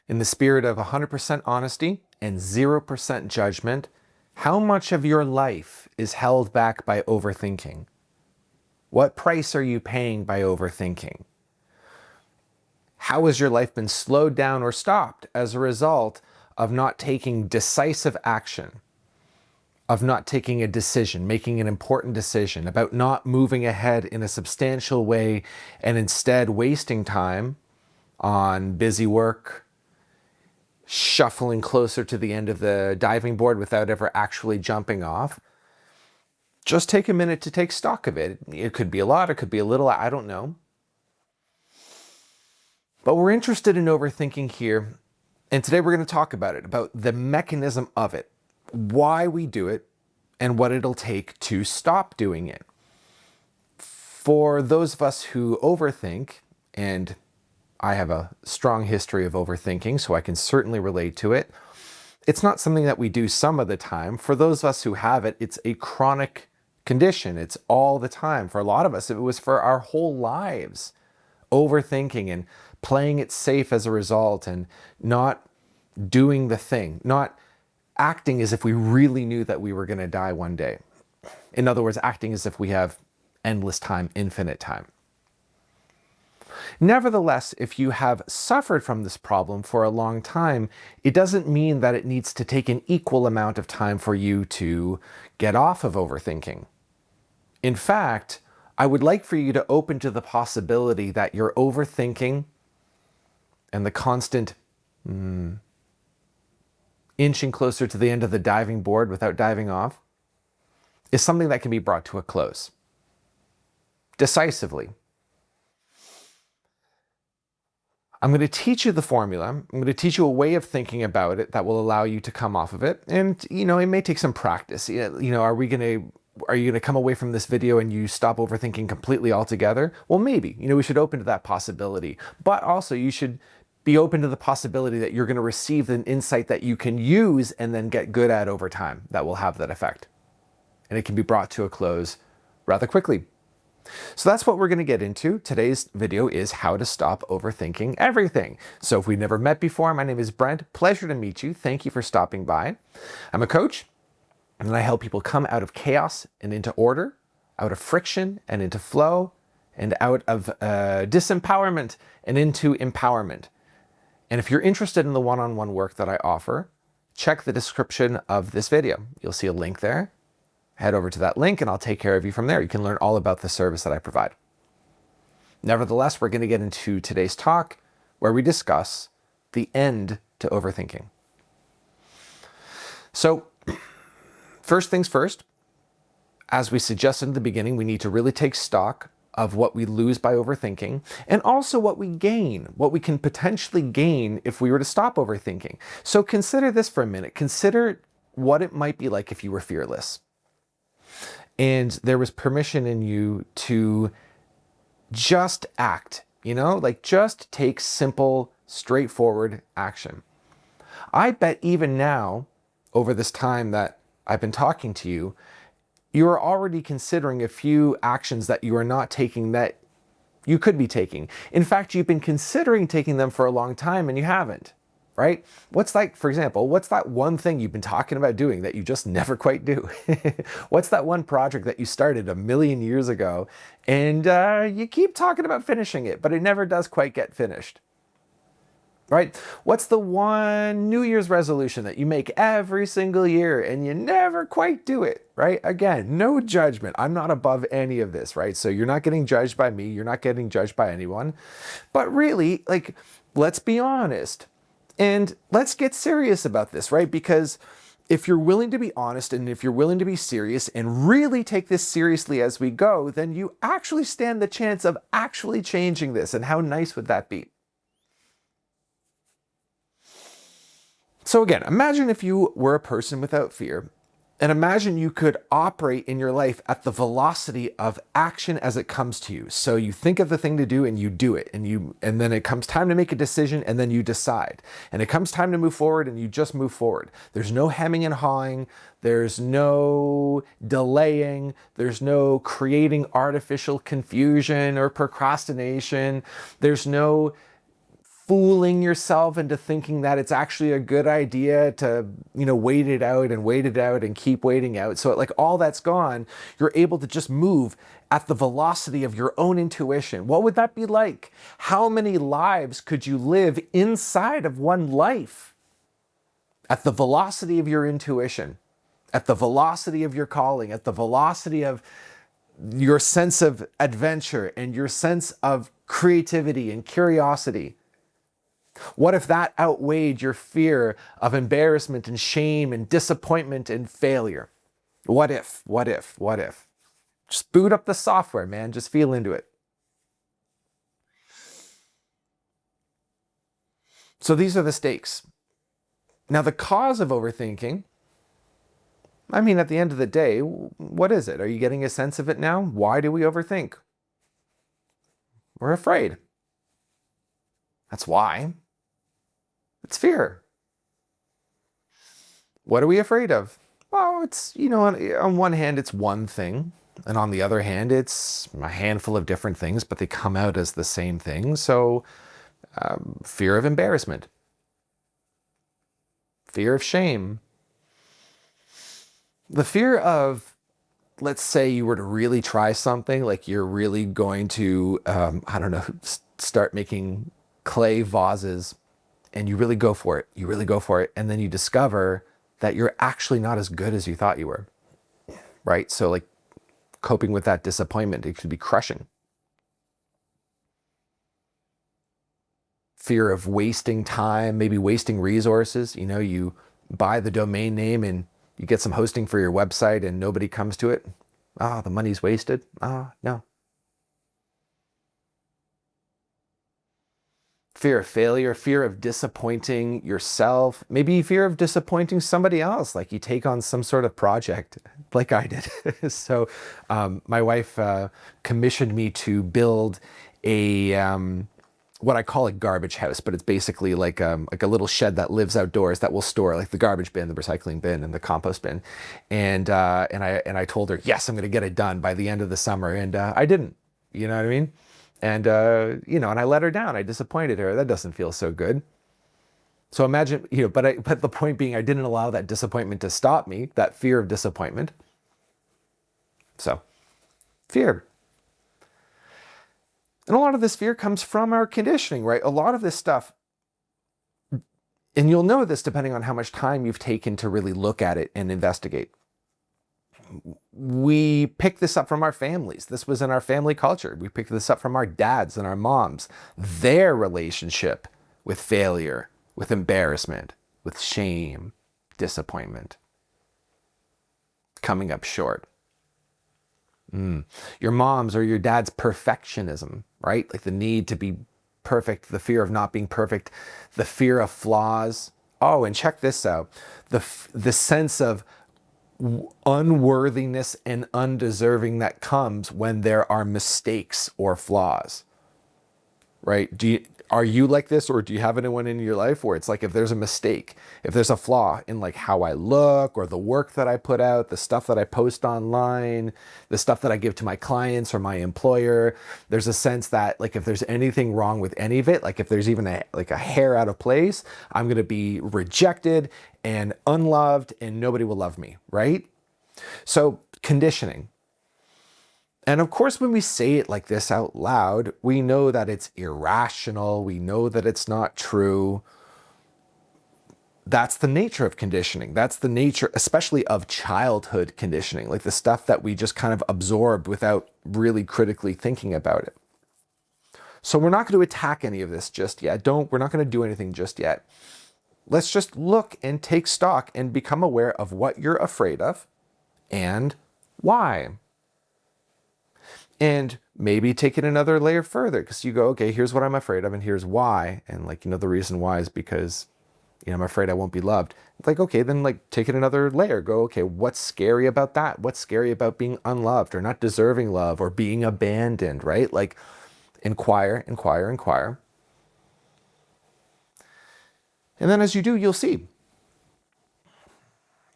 In the spirit of 100% honesty and 0% judgment, how much of your life is held back by overthinking? What price are you paying by overthinking? How has your life been slowed down or stopped as a result of not taking decisive action, of not taking a decision, making an important decision, about not moving ahead in a substantial way and instead wasting time on busy work, shuffling closer to the end of the diving board without ever actually jumping off? Just take a minute to take stock of it. It could be a lot, it could be a little, I don't know. But we're interested in overthinking here, and today we're going to talk about it, about the mechanism of it, why we do it, and what it'll take to stop doing it. For those of us who overthink, and I have a strong history of overthinking, so I can certainly relate to it, it's not something that we do some of the time. For those of us who have it, it's a chronic condition. It's all the time. For a lot of us, it was for our whole lives, overthinking and playing it safe as a result, and not doing the thing, not acting as if we really knew that we were going to die one day. In other words, acting as if we have endless time, infinite time. Nevertheless, if you have suffered from this problem for a long time, it doesn't mean that it needs to take an equal amount of time for you to get off of overthinking. In fact, I would like for you to open to the possibility that your overthinking and the constant inching closer to the end of the diving board without diving off is something that can be brought to a close decisively. I'm going to teach you the formula. I'm going to teach you a way of thinking about it that will allow you to come off of it. And, it may take some practice. Are you going to come away from this video and you stop overthinking completely altogether? Well, maybe. We should open to that possibility. But also, you should be open to the possibility that you're going to receive an insight that you can use and then get good at over time that will have that effect. And it can be brought to a close rather quickly. So that's what we're going to get into. Today's video is how to stop overthinking everything. So if we've never met before, my name is Brent. Pleasure to meet you. Thank you for stopping by. I'm a coach, and I help people come out of chaos and into order, out of friction and into flow, and out of disempowerment and into empowerment. And if you're interested in the one-on-one work that I offer, check the description of this video. You'll see a link there. Head over to that link and I'll take care of you from there. You can learn all about the service that I provide. Nevertheless, we're going to get into today's talk where we discuss the end to overthinking. So, first things first, as we suggested in the beginning, we need to really take stock of what we lose by overthinking, and also what we gain, what we can potentially gain if we were to stop overthinking. So consider this for a minute. Consider what it might be like if you were fearless and there was permission in you to just act, just take simple, straightforward action. I bet even now, over this time that I've been talking to you, you are already considering a few actions that you are not taking that you could be taking. In fact, you've been considering taking them for a long time and you haven't, right? For example, what's that one thing you've been talking about doing that you just never quite do? What's that one project that you started 1,000,000 years ago and you keep talking about finishing it, but it never does quite get finished? Right? What's the one New Year's resolution that you make every single year and you never quite do it, right? Again, no judgment. I'm not above any of this, right? So you're not getting judged by me. You're not getting judged by anyone. But really, let's be honest and let's get serious about this, right? Because if you're willing to be honest and if you're willing to be serious and really take this seriously as we go, then you actually stand the chance of actually changing this. And how nice would that be? So again, imagine if you were a person without fear, and imagine you could operate in your life at the velocity of action as it comes to you. So you think of the thing to do and you do it, and then it comes time to make a decision and then you decide. And it comes time to move forward and you just move forward. There's no hemming and hawing, there's no delaying, there's no creating artificial confusion or procrastination, there's no fooling yourself into thinking that it's actually a good idea to, wait it out and keep waiting out. So like all that's gone, you're able to just move at the velocity of your own intuition. What would that be like? How many lives could you live inside of one life? At the velocity of your intuition, at the velocity of your calling, at the velocity of your sense of adventure and your sense of creativity and curiosity. What if that outweighed your fear of embarrassment and shame and disappointment and failure? What if? Just boot up the software, man. Just feel into it. So these are the stakes. Now, the cause of overthinking, I mean, at the end of the day, what is it? Are you getting a sense of it now? Why do we overthink? We're afraid. That's why. It's fear. What are we afraid of? Well, it's, on one hand, it's one thing. And on the other hand, it's a handful of different things, but they come out as the same thing. So, fear of embarrassment. Fear of shame. The fear of, let's say you were to really try something, like you're really going to, start making clay vases, and you really go for it. And then you discover that you're actually not as good as you thought you were, right? So like coping with that disappointment, it could be crushing. Fear of wasting time, maybe wasting resources. You buy the domain name and you get some hosting for your website and nobody comes to it. The money's wasted. No. Fear of failure, fear of disappointing yourself, maybe fear of disappointing somebody else, like you take on some sort of project like I did. So my wife commissioned me to build a what I call a garbage house, but it's basically like a little shed that lives outdoors that will store like the garbage bin, the recycling bin, and the compost bin. And I told her, yes, I'm going to get it done by the end of the summer, and I didn't. You know what I mean? And and I let her down. I disappointed her. That doesn't feel so good. So imagine, but the point being, I didn't allow that disappointment to stop me. That fear of disappointment. So, fear. And a lot of this fear comes from our conditioning, right? A lot of this stuff, and you'll know this depending on how much time you've taken to really look at it and investigate. We pick this up from our families. This was in our family culture. We picked this up from our dads and our moms. Their relationship with failure, with embarrassment, with shame, disappointment, coming up short. Your mom's or your dad's perfectionism, right? Like the need to be perfect, the fear of not being perfect, the fear of flaws. Oh, and check this out. The sense of unworthiness and undeserving that comes when there are mistakes or flaws, right? Are you like this, or do you have anyone in your life where it's like, if there's a mistake, if there's a flaw in like how I look or the work that I put out, the stuff that I post online, the stuff that I give to my clients or my employer, there's a sense that like if there's anything wrong with any of it, like if there's even a hair out of place, I'm going to be rejected and unloved and nobody will love me, right? So conditioning. And of course, when we say it like this out loud, we know that it's irrational. We know that it's not true. That's the nature of conditioning. That's the nature, especially of childhood conditioning, like the stuff that we just kind of absorbed without really critically thinking about it. So we're not going to attack any of this just yet. We're not going to do anything just yet. Let's just look and take stock and become aware of what you're afraid of and why. And maybe take it another layer further, because you go, okay, here's what I'm afraid of and here's why. And like, the reason why is because, I'm afraid I won't be loved. It's like, okay, then like take it another layer. Go, okay, what's scary about that? What's scary about being unloved or not deserving love or being abandoned, right? Like inquire. And then as you do, you'll see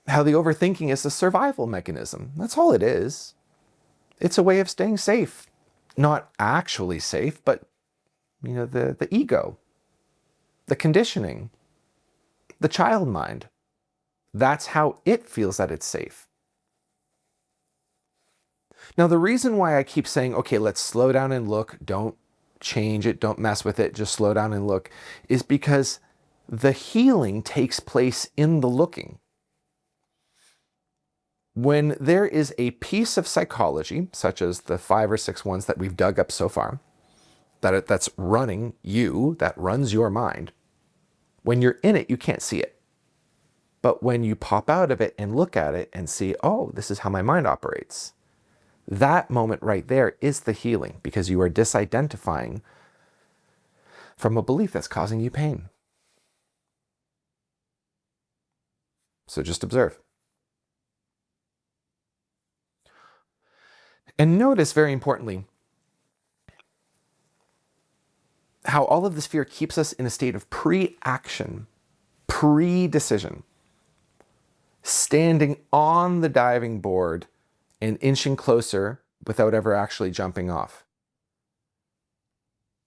how the overthinking is a survival mechanism. That's all it is. It's a way of staying safe. Not actually safe, but, the ego. the conditioning, the child mind. That's how it feels that it's safe. Now, the reason why I keep saying, okay, let's slow down and look, don't change it, don't mess with it, just slow down and look, is because the healing takes place in the looking. When there is a piece of psychology, such as the 5 or 6 ones that we've dug up so far, that's running you, that runs your mind, when you're in it, you can't see it. But when you pop out of it and look at it and see, oh, this is how my mind operates, that moment right there is the healing, because you are disidentifying from a belief that's causing you pain. So just observe. And notice, very importantly, how all of this fear keeps us in a state of pre-action, pre-decision, standing on the diving board and inching closer without ever actually jumping off.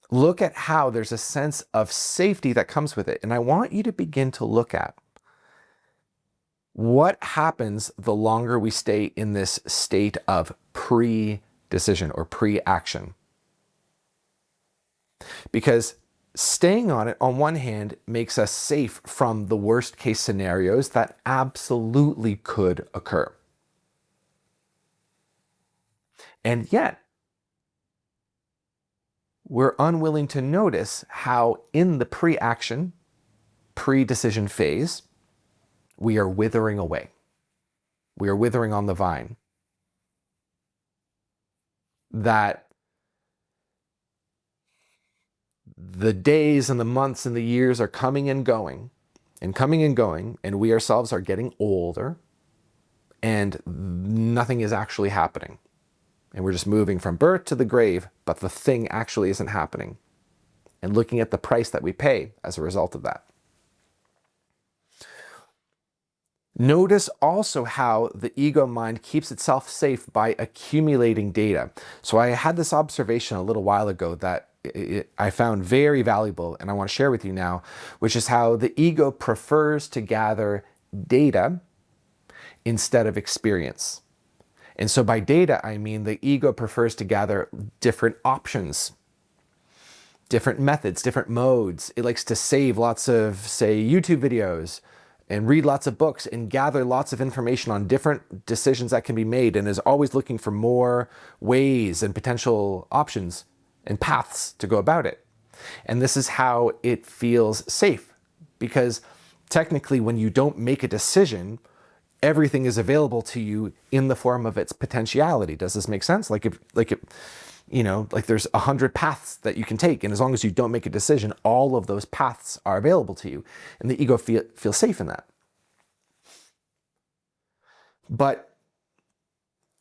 Look at how there's a sense of safety that comes with it. And I want you to begin to look at what happens the longer we stay in this state of pre-decision or pre-action. Because staying on it, on one hand, makes us safe from the worst case scenarios that absolutely could occur. And yet, we're unwilling to notice how in the pre-action, pre-decision phase, we are withering away. We are withering on the vine. That the days and the months and the years are coming and going, and we ourselves are getting older, and nothing is actually happening. And we're just moving from birth to the grave, but the thing actually isn't happening. And looking at the price that we pay as a result of that. Notice also how the ego mind keeps itself safe by accumulating data. So I had this observation a little while ago that I found very valuable, and I want to share with you now, which is how the ego prefers to gather data instead of experience. And so by data, I mean the ego prefers to gather different options, different methods, different modes. It likes to save lots of, say, YouTube videos and read lots of books and gather lots of information on different decisions that can be made, and is always looking for more ways and potential options and paths to go about it. And this is how it feels safe, because technically when you don't make a decision, everything is available to you in the form of its potentiality. Does this make sense? Like there's 100 paths that you can take, and as long as you don't make a decision, all of those paths are available to you, and the ego feels safe in that. But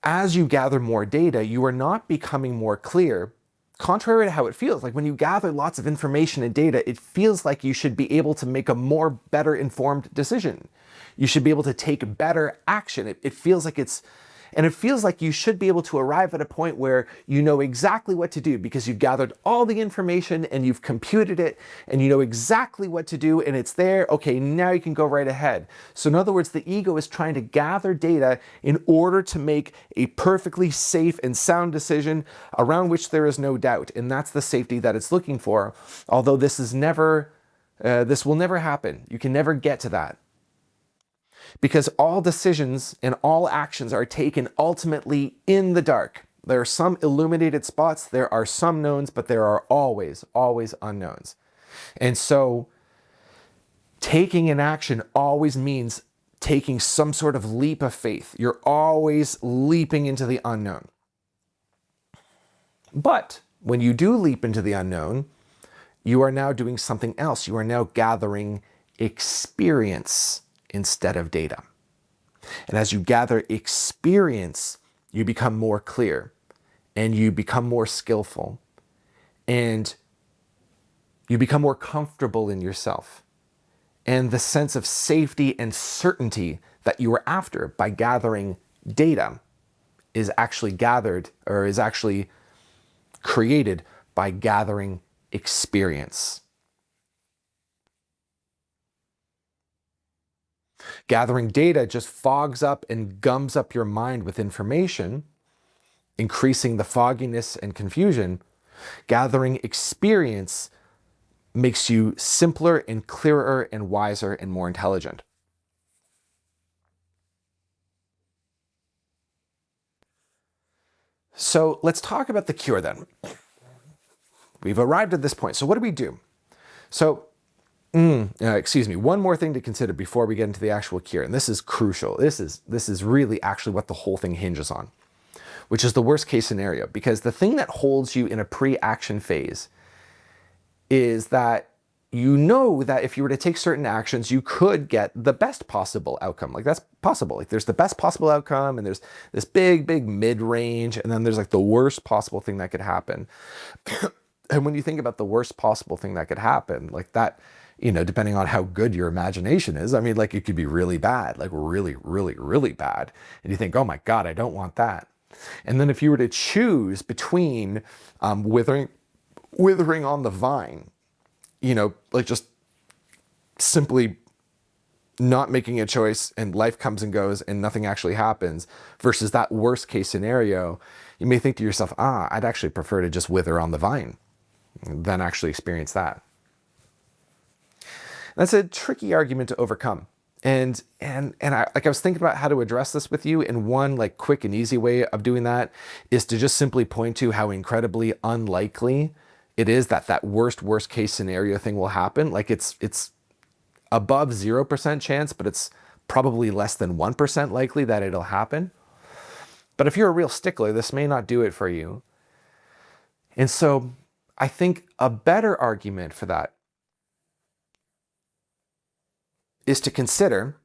as you gather more data, you are not becoming more clear, contrary to how it feels. Like when you gather lots of information and data, it feels like you should be able to make a better informed decision. You should be able to take better action. It feels like it feels like you should be able to arrive at a point where you know exactly what to do, because you've gathered all the information and you've computed it and you know exactly what to do and it's there. Okay, now you can go right ahead. So in other words, the ego is trying to gather data in order to make a perfectly safe and sound decision around which there is no doubt. And that's the safety that it's looking for. Although this will never happen. You can never get to that. Because all decisions and all actions are taken ultimately in the dark. There are some illuminated spots, there are some knowns, but there are always unknowns. And so taking an action always means taking some sort of leap of faith. You're always leaping into the unknown. But when you do leap into the unknown, you are now doing something else. You are now gathering experience instead of data. And as you gather experience, you become more clear and you become more skillful and you become more comfortable in yourself. And the sense of safety and certainty that you were after by gathering data is actually created by gathering experience. Gathering data just fogs up and gums up your mind with information, increasing the fogginess and confusion. Gathering experience makes you simpler and clearer and wiser and more intelligent. So let's talk about the cure then. We've arrived at this point. So what do we do? So, one more thing to consider before we get into the actual cure, and this is crucial. This is really actually what the whole thing hinges on, which is the worst case scenario. Because the thing that holds you in a pre-action phase is that you know that if you were to take certain actions, you could get the best possible outcome. Like that's possible. Like there's the best possible outcome, and there's this big mid-range, and then there's like the worst possible thing that could happen. And when you think about the worst possible thing that could happen, like that, depending on how good your imagination is, I mean, like it could be really bad, like really, really, really bad. And you think, oh my God, I don't want that. And then if you were to choose between withering on the vine, like just simply not making a choice and life comes and goes and nothing actually happens, versus that worst case scenario, you may think to yourself, I'd actually prefer to just wither on the vine than actually experience that. That's a tricky argument to overcome. And I was thinking about how to address this with you, and one like quick and easy way of doing that is to just simply point to how incredibly unlikely it is that worst case scenario thing will happen. Like it's above 0% chance, but it's probably less than 1% likely that it'll happen. But if you're a real stickler, this may not do it for you. And so I think a better argument for that is to consider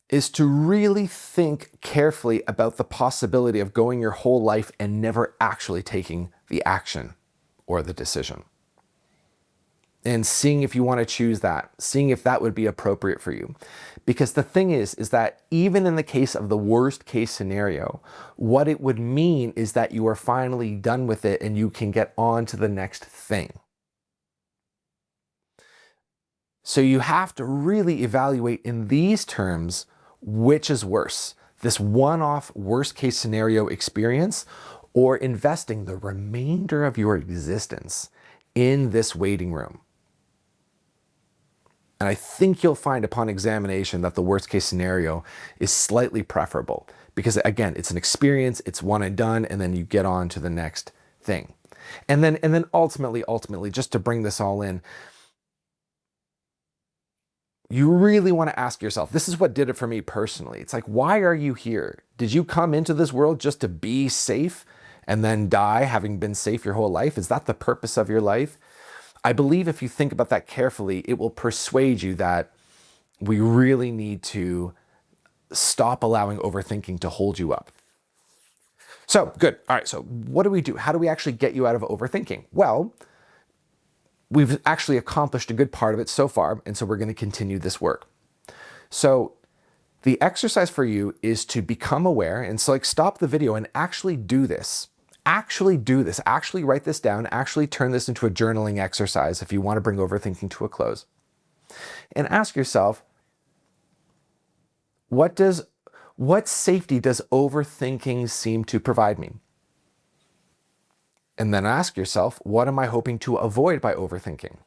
is to really think carefully about the possibility of going your whole life and never actually taking the action or the decision. And seeing if you want to choose that, seeing if that would be appropriate for you. Because the thing is that even in the case of the worst case scenario, what it would mean is that you are finally done with it and you can get on to the next thing. So you have to really evaluate in these terms, which is worse, this one-off worst case scenario experience, or investing the remainder of your existence in this waiting room. And I think you'll find upon examination that the worst case scenario is slightly preferable, because again, it's an experience, it's one and done, and then you get on to the next thing. And then ultimately, just to bring this all in, you really want to ask yourself, this is what did it for me personally. It's like, why are you here? Did you come into this world just to be safe and then die having been safe your whole life? Is that the purpose of your life? I believe if you think about that carefully, it will persuade you that we really need to stop allowing overthinking to hold you up. So, good. All right, so what do we do? How do we actually get you out of overthinking? Well, we've actually accomplished a good part of it so far, and so we're going to continue this work. So the exercise for you is to become aware, and so like stop the video and actually do this. Actually do this. Actually write this down. Actually turn this into a journaling exercise if you want to bring overthinking to a close. And ask yourself, what safety does overthinking seem to provide me? And then ask yourself, what am I hoping to avoid by overthinking?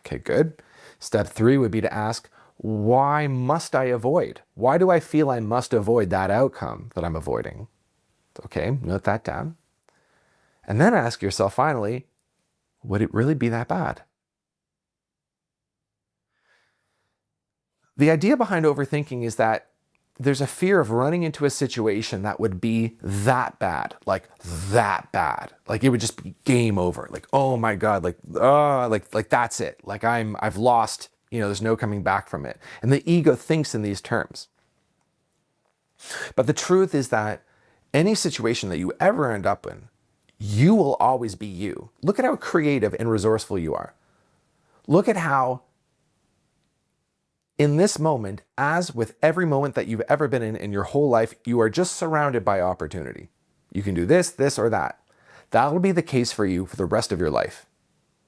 Okay, good. Step 3 would be to ask, why must I avoid? Why do I feel I must avoid that outcome that I'm avoiding? Okay, note that down. And then ask yourself finally, would it really be that bad? The idea behind overthinking is that there's a fear of running into a situation that would be that bad, like that bad. Like it would just be game over. Like, oh my God, like that's it. Like I've lost, there's no coming back from it. And the ego thinks in these terms. But the truth is that any situation that you ever end up in, you will always be you. Look at how creative and resourceful you are. Look at how in this moment, as with every moment that you've ever been in your whole life, you are just surrounded by opportunity. You can do this, this, or that. That'll be the case for you for the rest of your life,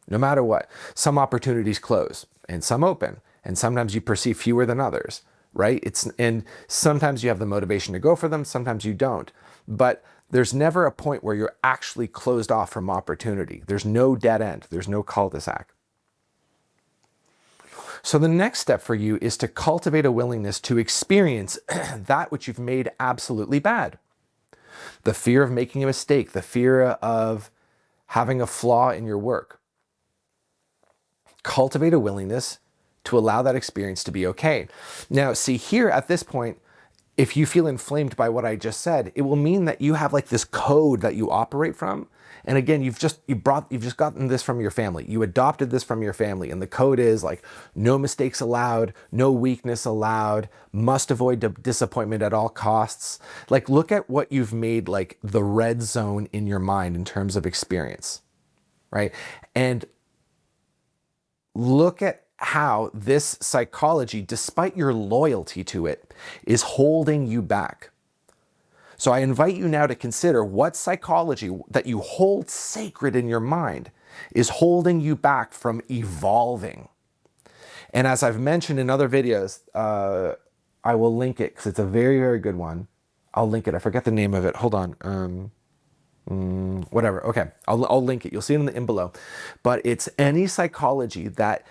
no matter what. Some opportunities close and some open, and sometimes you perceive fewer than others, right? And sometimes you have the motivation to go for them, sometimes you don't. But there's never a point where you're actually closed off from opportunity. There's no dead end. There's no cul-de-sac. So the next step for you is to cultivate a willingness to experience that which you've made absolutely bad. The fear of making a mistake, the fear of having a flaw in your work. Cultivate a willingness to allow that experience to be okay. Now, see here at this point, if you feel inflamed by what I just said, it will mean that you have like this code that you operate from. And again, you've just gotten this from your family. You adopted this from your family. And the code is like, no mistakes allowed, no weakness allowed, must avoid disappointment at all costs. Like, look at what you've made like the red zone in your mind in terms of experience, right? And look at how this psychology, despite your loyalty to it, is holding you back. So I invite you now to consider what psychology that you hold sacred in your mind is holding you back from evolving. And as I've mentioned in other videos, I will link it because it's a very, very good one. I'll link it. I forget the name of it. Hold on. Whatever. Okay. I'll link it. You'll see it in below. But it's any psychology that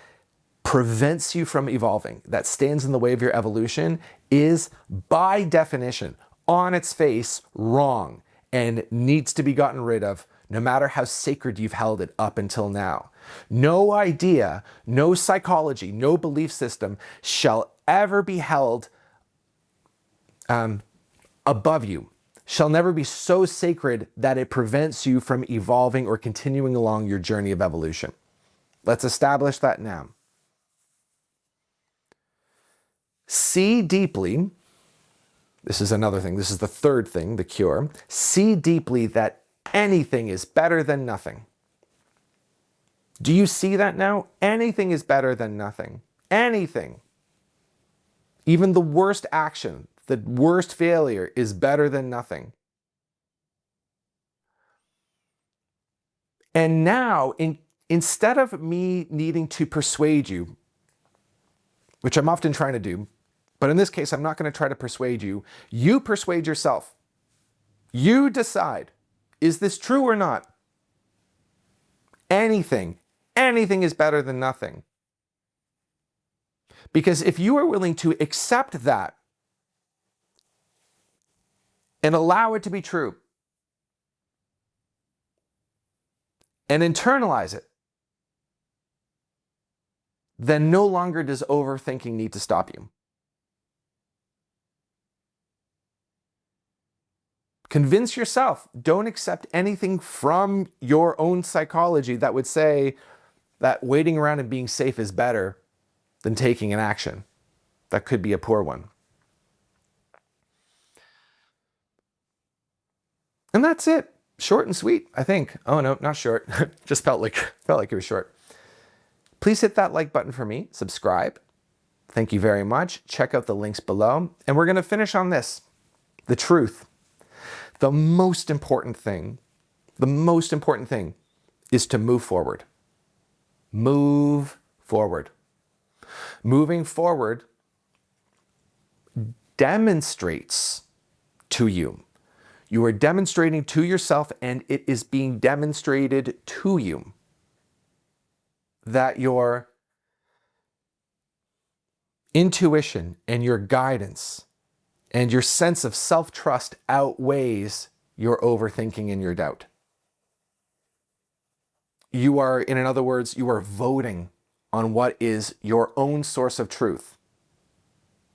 prevents you from evolving, that stands in the way of your evolution, is by definition, on its face, wrong and needs to be gotten rid of, no matter how sacred you've held it up until now. No idea, no psychology, no belief system shall ever be held above you, shall never be so sacred that it prevents you from evolving or continuing along your journey of evolution. Let's establish that now. See deeply, this is another thing, this is the third thing, the cure. See deeply that anything is better than nothing. Do you see that now? Anything is better than nothing. Anything. Even the worst action, the worst failure is better than nothing. And now, instead of me needing to persuade you, which I'm often trying to do, but in this case, I'm not going to try to persuade you. You persuade yourself. You decide, is this true or not? Anything is better than nothing. Because if you are willing to accept that and allow it to be true and internalize it, then no longer does overthinking need to stop you. Convince yourself. Don't accept anything from your own psychology that would say that waiting around and being safe is better than taking an action. That could be a poor one. And that's it. Short and sweet, I think. Oh no, not short. Just felt like it was short. Please hit that like button for me. Subscribe. Thank you very much. Check out the links below. And we're going to finish on this. The truth. The most important thing is to move forward. Move forward. Moving forward demonstrates to you. You are demonstrating to yourself, and it is being demonstrated to you that your intuition and your guidance and your sense of self-trust outweighs your overthinking and your doubt. You are, in other words, you are voting on what is your own source of truth.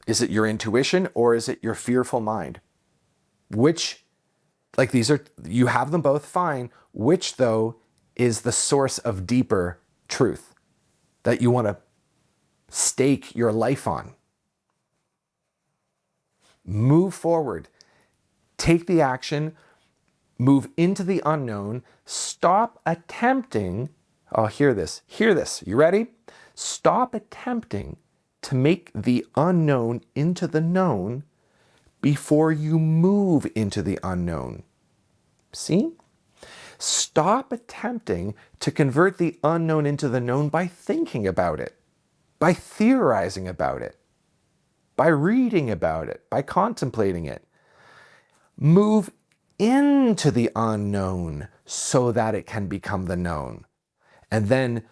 Is it your intuition or is it your fearful mind? Which, like these are, you have them both, fine. Which though is the source of deeper truth that you want to stake your life on? Move forward, take the action, move into the unknown, stop attempting, oh, hear this, you ready? Stop attempting to make the unknown into the known before you move into the unknown. See? Stop attempting to convert the unknown into the known by thinking about it, by theorizing about it, by reading about it, by contemplating it. Move into the unknown so that it can become the known. And then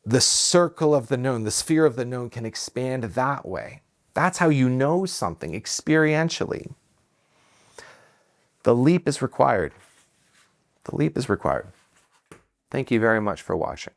the circle of the known, the sphere of the known can expand that way. That's how you know something experientially. The leap is required. The leap is required. Thank you very much for watching.